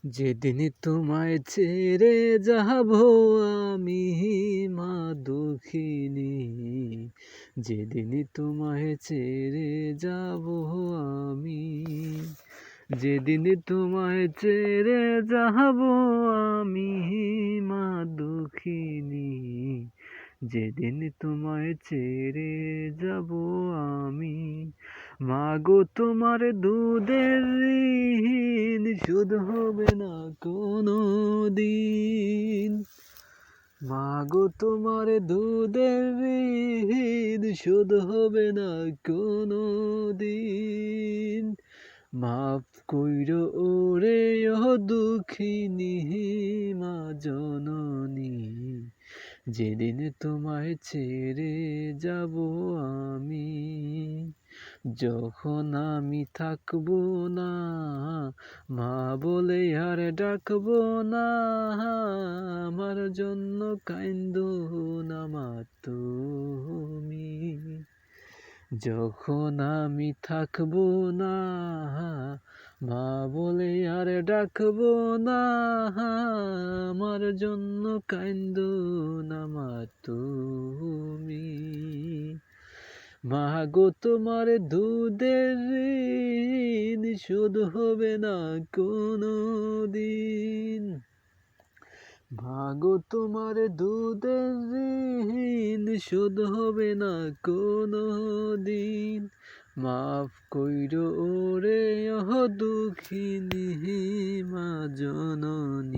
যেদিন তোমায় ছেড়ে যাব আমি মা দুঃখিনী, যেদিন তোমায় ছেড়ে যাব আমি, যেদিন তোমায় ছেড়ে যাব আমি মা দুঃখিনী, যেদিন তোমায় ছেড়ে যাব আমি। মাগো তোমার দুধের ঋণ শোধ হবে না কোনো দিন, মাগো তোমার দুধের ঋণ শোধ হবে না কোনো দিন। মাফ কইরো ওরে ও দুঃখিনী মা জননী, যেদিন তোমায় ছেড়ে যাব আমি। যখন আমি থাকবো না মা বলে আর ডাকবো না, আমার জন্য কাইন্দো না মা তুমি। যখন আমি থাকবো না মা বলে আর ডাকবো না, আমার জন্য কাইন্দো না মা তুমি। মাগো তোমার দুধের ঋণ শোধ হবে না কোনো দিন, মাগো তোমার দুধের ঋণ শোধ হবে না কোনো দিন। মাফ কইরো ওরে ও দুঃখিনী মা জননী।